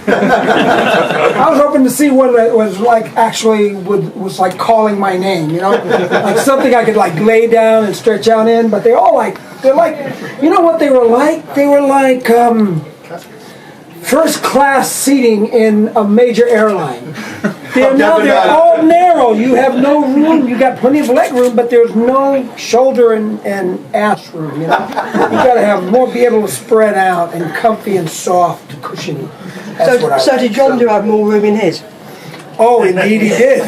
I was hoping to see one that was like actually was like calling my name, you know, like something I could like lay down and stretch out in. But they're like, you know what they were like? They were like first class seating in a major airline. They're all narrow. You have no room. You got plenty of leg room, but there's no shoulder and ass room. You know, you got to have more, be able to spread out and comfy and soft, cushiony. So did John do have more room in his? Oh, indeed he did.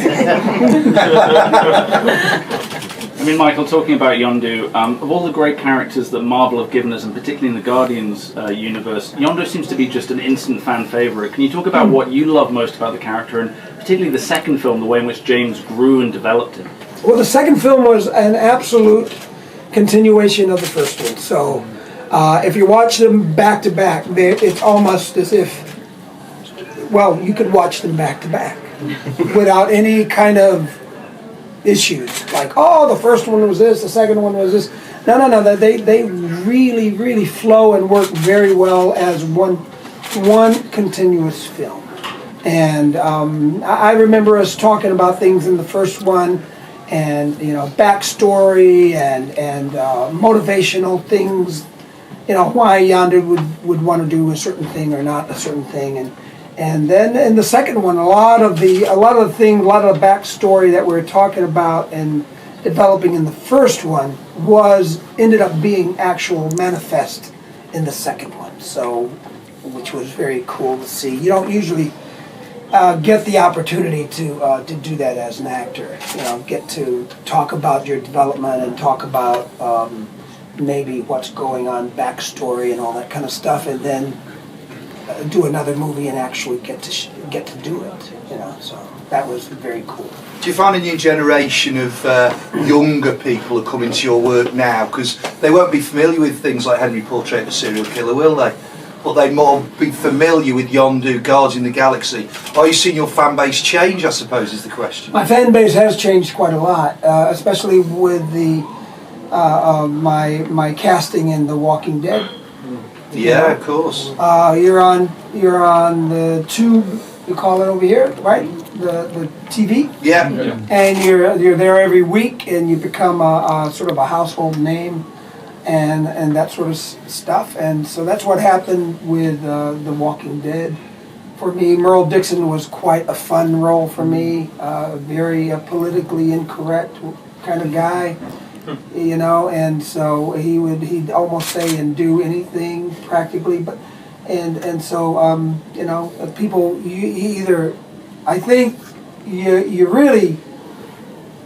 I mean, Michael, talking about Yondu, of all the great characters that Marvel have given us, and particularly in the Guardians universe, Yondu seems to be just an instant fan favourite. Can you talk about what you love most about the character, and particularly the second film, the way in which James grew and developed him? Well, the second film was an absolute continuation of the first one. So, if you watch them back to back, it's almost as if, well, you could watch them back to back without any kind of issues. Like, oh, the first one was this, the second one was this. No. They really flow and work very well as one continuous film. And I remember us talking about things in the first one, and you know, backstory and motivational things. You know, why Yondu would want to do a certain thing or not a certain thing, and then in the second one, a lot of the backstory that we were talking about and developing in the first one ended up being actual manifest in the second one. So, which was very cool to see. You don't usually get the opportunity to do that as an actor. You know, get to talk about your development and talk about maybe what's going on, backstory and all that kind of stuff, and then do another movie and actually get to do it. You know, so that was very cool. Do you find a new generation of younger people are coming to your work now, because they won't be familiar with things like Henry Portrait of a Serial Killer, will they? But they more be familiar with Yondu, Guardians of the Galaxy. Are you seeing your fan base change, I suppose, is the question? My fan base has changed quite a lot, especially with the my casting in The Walking Dead. Yeah, of course. You're on the tube, you call it over here, right? The TV. Yeah. And you're there every week, and you become a sort of a household name, and that sort of stuff. And so that's what happened with The Walking Dead. For me, Merle Dixon was quite a fun role for me. Very politically incorrect kind of guy. You know, and so he'd almost say and do anything practically, but and so you know, people I think you really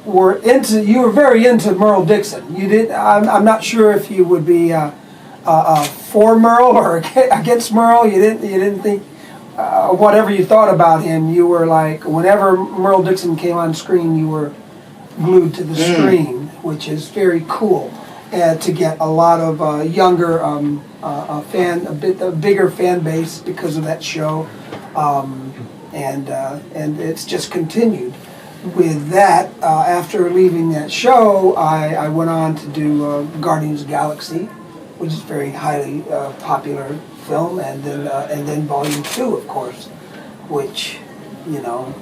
were very into Merle Dixon. You did. I'm not sure if you would be for Merle or against Merle. You didn't think whatever you thought about him. You were like, whenever Merle Dixon came on screen, you were glued to the screen, which is very cool, to get a lot of younger a bigger fan base because of that show, and it's just continued. With that, after leaving that show, I went on to do Guardians of the Galaxy, which is a very highly popular film, and then Volume 2, of course, which, you know,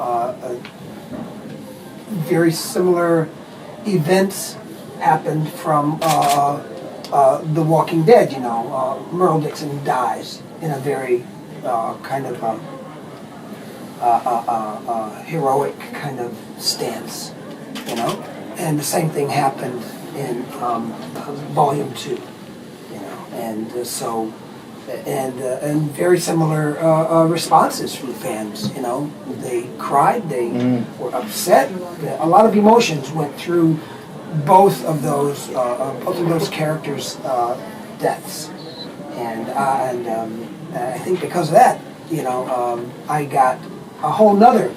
very similar events happened from The Walking Dead. You know, Merle Dixon dies in a very kind of heroic kind of stance, you know, and the same thing happened in Volume 2, you know, and so. And very similar responses from fans. You know, they cried, they were upset. A lot of emotions went through both of those characters' deaths, and I think because of that, you know, I got a whole nother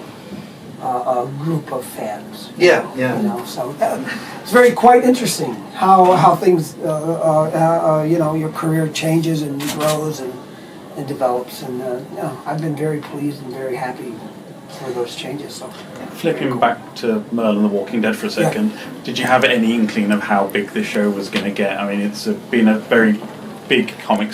group of fans. Yeah. You know, so it's quite interesting how things, you know, your career changes and grows and develops, and you know, I've been very pleased and very happy for those changes. So, flipping back to Merle and The Walking Dead for a second, did you have any inkling of how big this show was going to get? I mean, it's been a very big comic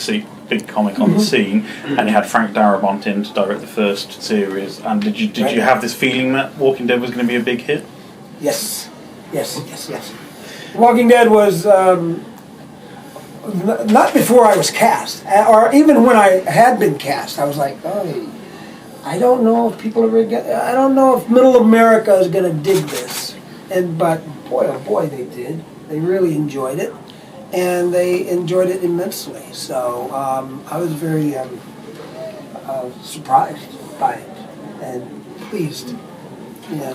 big comic on the scene, and it had Frank Darabont in to direct the first series. And did you have this feeling that Walking Dead was going to be a big hit? Yes. Walking Dead was not before I was cast, or even when I had been cast. I was like, oh, I don't know if people are going to I don't know if Middle America is going to dig this. But boy, oh boy, they did. They really enjoyed it, and they enjoyed it immensely. So I was very surprised by it and pleased. Yeah.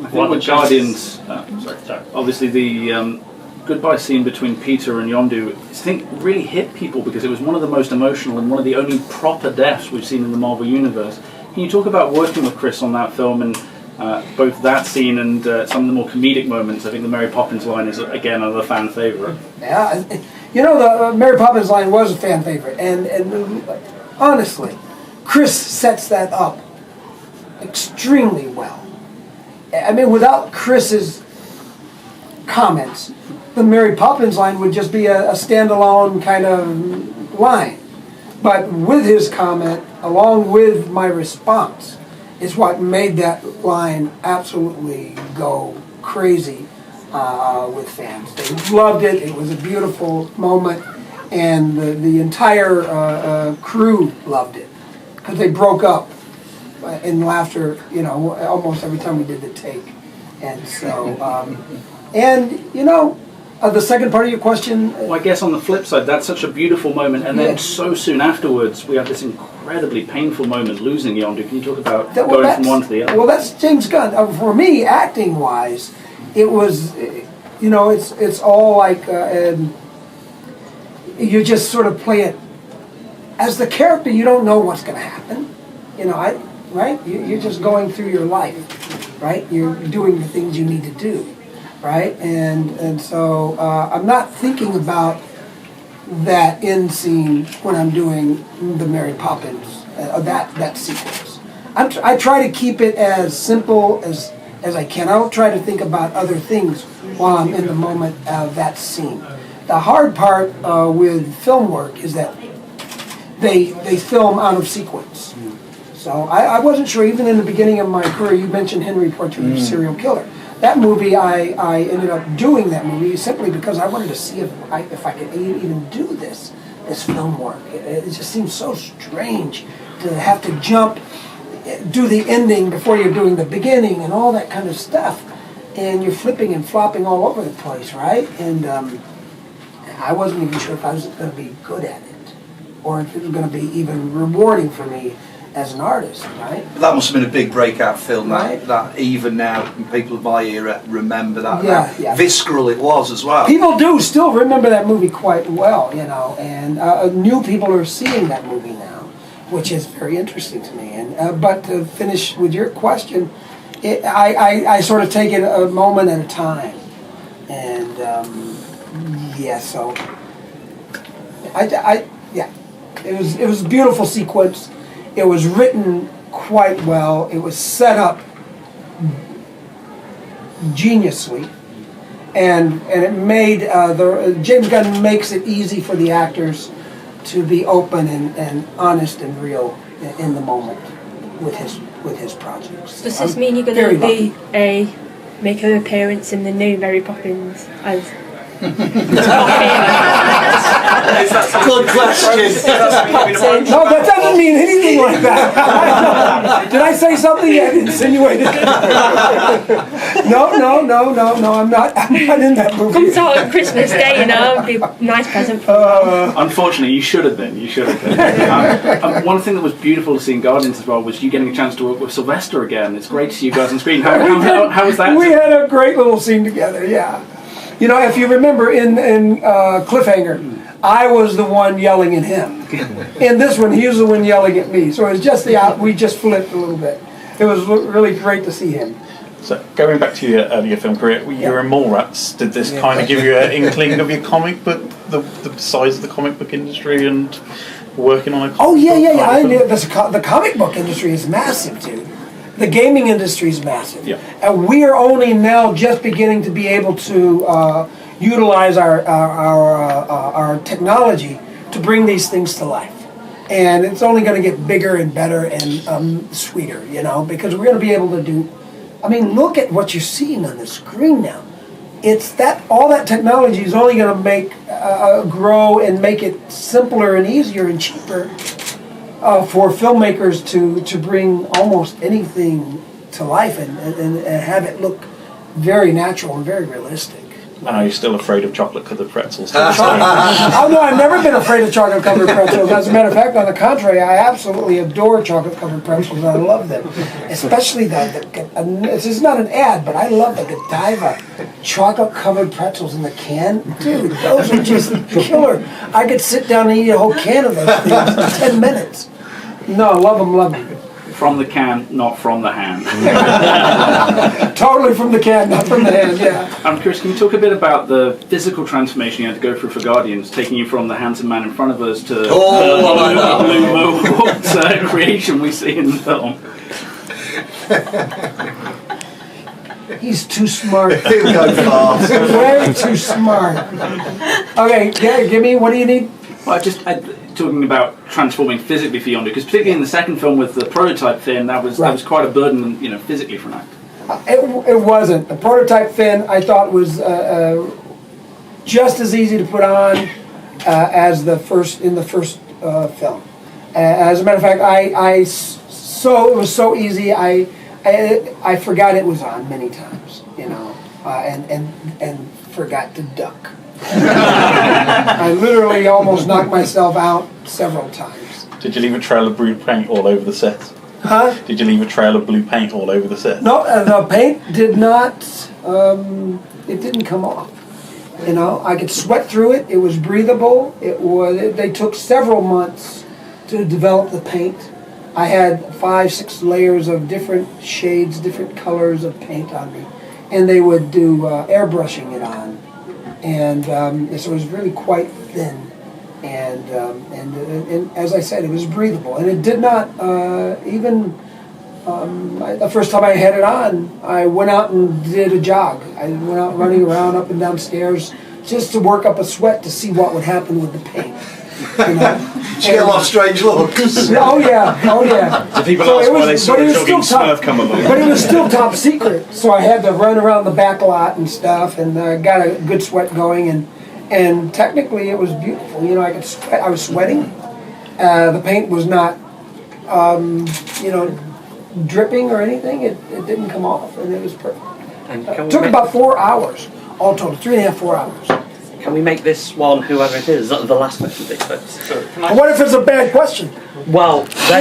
I think with Guardians, obviously the goodbye scene between Peter and Yondu, I think really hit people because it was one of the most emotional and one of the only proper deaths we've seen in the Marvel Universe. Can you talk about working with Chris on that film and both that scene and some of the more comedic moments? I think the Mary Poppins line is, again, another fan favourite. Yeah, the Mary Poppins line was a fan favourite, and honestly, Chris sets that up extremely well. I mean, without Chris's comments, the Mary Poppins line would just be a standalone kind of line. But with his comment, along with my response, is what made that line absolutely go crazy with fans. They loved it. It was a beautiful moment, and the entire crew loved it because they broke up in laughter, almost every time we did the take. And so, the second part of your question. Well, I guess on the flip side, that's such a beautiful moment, and then so soon afterwards, we have this incredibly painful moment losing Yondu. Can you talk about going from one to the other? Well, that's James Gunn. For me, acting-wise, it was, it's all like you just sort of play it as the character. You don't know what's going to happen, right? You're just going through your life, right? You're doing the things you need to do. Right, and so I'm not thinking about that end scene when I'm doing the Mary Poppins, that sequence. I try to keep it as simple as I can. I don't try to think about other things while I'm in the moment of that scene. The hard part with film work is that they film out of sequence. So I wasn't sure, even in the beginning of my career, you mentioned Henry Portrait of a Serial Killer. That movie, I ended up doing that movie simply because I wanted to see if I could even do this film work. It just seems so strange to have to jump, do the ending before you're doing the beginning and all that kind of stuff. And you're flipping and flopping all over the place, right? And I wasn't even sure if I was going to be good at it or if it was going to be even rewarding for me as an artist, right? That must have been a big breakout film, right? that even now, people of my era remember that. Yeah. Visceral it was as well. People do still remember that movie quite well, and new people are seeing that movie now, which is very interesting to me. And but to finish with your question, I sort of take it a moment at a time, and so it was a beautiful sequence. It was written quite well. It was set up geniusly, and it made James Gunn makes it easy for the actors to be open and honest and real in the moment with his projects. Does this mean you're going to make an appearance in the new Mary Poppins as? Good question. No, that doesn't mean anything like that. Did I say something that insinuated? No, I'm not in that movie. Comes out on Christmas Day, it'd be a nice present for Unfortunately, you should have been. One thing that was beautiful to see in Guardians as well was you getting a chance to work with Sylvester again. It's great to see you guys on screen. How was that? We had a great little scene together, yeah. If you remember in Cliffhanger, I was the one yelling at him. In this one, he was the one yelling at me. So it was just we just flipped a little bit. It was really great to see him. So going back to your earlier film career, you were in Mallrats. Did this kind of give you an inkling of your comic book, the size of the comic book industry and working on a comic book? I knew the comic book industry is massive, dude. The gaming industry is massive, and we are only now just beginning to be able to utilize our technology to bring these things to life. And it's only going to get bigger and better and sweeter, you know, because we're going to be able to do, I mean, look at what you're seeing on the screen now. It's that, all that technology is only going to make, grow and make it simpler and easier and cheaper for filmmakers to bring almost anything to life and have it look very natural and very realistic. And are you still afraid of chocolate-covered pretzels? Oh no, I've never been afraid of chocolate-covered pretzels. As a matter of fact, on the contrary, I absolutely adore chocolate-covered pretzels and I love them. Especially this is not an ad, but I love the Godiva chocolate-covered pretzels in the can. Dude, those are just killer. I could sit down and eat a whole can of those things in 10 minutes. No, love them. From the can, not from the hand. Totally from the can, not from the hand, yeah. I'm curious, can you talk a bit about the physical transformation you had to go through for Guardians, taking you from the handsome man in front of us to the blue mohawked creation we see in the film? He's too smart. He'll go fast. Way too smart. Okay, yeah, give me, what do you need? Well, talking about transforming physically for Yondu, because particularly in the second film with the prototype fin, that was quite a burden, you know, physically for an actor. It wasn't. The prototype fin I thought was just as easy to put on as the first film. As a matter of fact, it was so easy. I forgot it was on many times, you know, and forgot to duck. I literally almost knocked myself out several times. Did you leave a trail of blue paint all over the set? Huh? Did you leave a trail of blue paint all over the set? No, the paint did not, it didn't come off. You know, I could sweat through it, it was breathable, they took several months to develop the paint. I had 5-6 layers of different shades, different colors of paint on me. And they would do airbrushing it on. And so it was really quite thin, and as I said, it was breathable, and it did not the first time I had it on, I went out and did a jog. I went out running around up and down stairs just to work up a sweat to see what would happen with the paint. You know? Did you get a lot of strange looks? Oh yeah. Do people ask why they saw a jogging Smurf come along? But it was still top secret, so I had to run around the back lot and stuff, and got a good sweat going, and technically it was beautiful. You know, I could sweat. I was sweating. The paint was not, you know, dripping or anything. It didn't come off, and it was perfect. It took about 4 hours, all total, 3.5, 4 hours. Can we make this one, whoever it is, the last question, Big Folks? What if it's a bad question? Well, You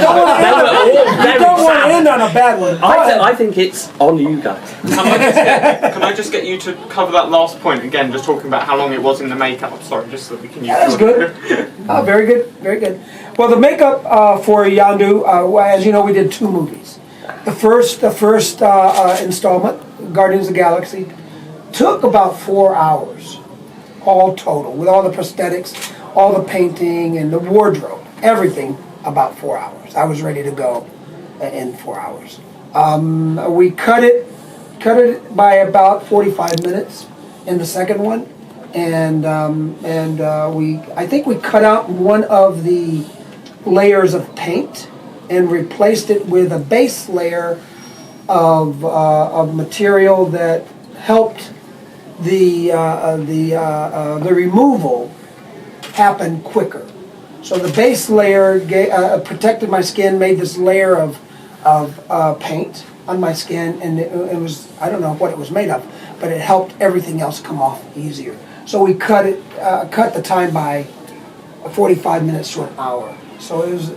don't want to end on a bad one. I think it's on you guys. Can I just get you to cover that last point again, just talking about how long it was in the makeup? Sorry, just so that we can use That's good. Oh, very good, very good. Well, the makeup for Yondu, as you know, we did 2 movies. The first installment, Guardians of the Galaxy, took about 4 hours, all total, with all the prosthetics, all the painting, and the wardrobe, everything about 4 hours. I was ready to go in 4 hours. We cut it by about 45 minutes in the second one, and I think we cut out one of the layers of paint and replaced it with a base layer of material that helped the removal happen quicker. So the base layer protected my skin, made this layer of paint on my skin, and it was, I don't know what it was made of, but it helped everything else come off easier. So we cut the time by 45 minutes to an hour. So it was,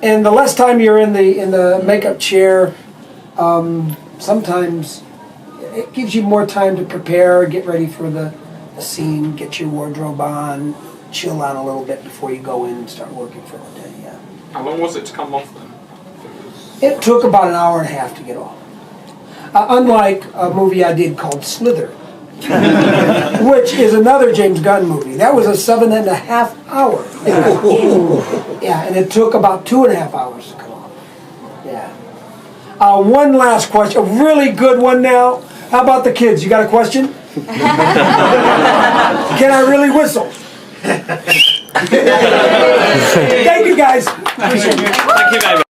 and the less time you're in the makeup chair, sometimes it gives you more time to prepare, get ready for the scene, get your wardrobe on, chill out a little bit before you go in and start working for the day. Yeah. How long was it to come off then? It took about an hour and a half to get off. Unlike a movie I did called Slither, which is another James Gunn movie. That was a 7.5 hour. Yeah, and it took about 2.5 hours to come off. Yeah. One last question, a really good one now. How about the kids? You got a question? Can I really whistle? Thank you, guys. Appreciate it. Thank you very much.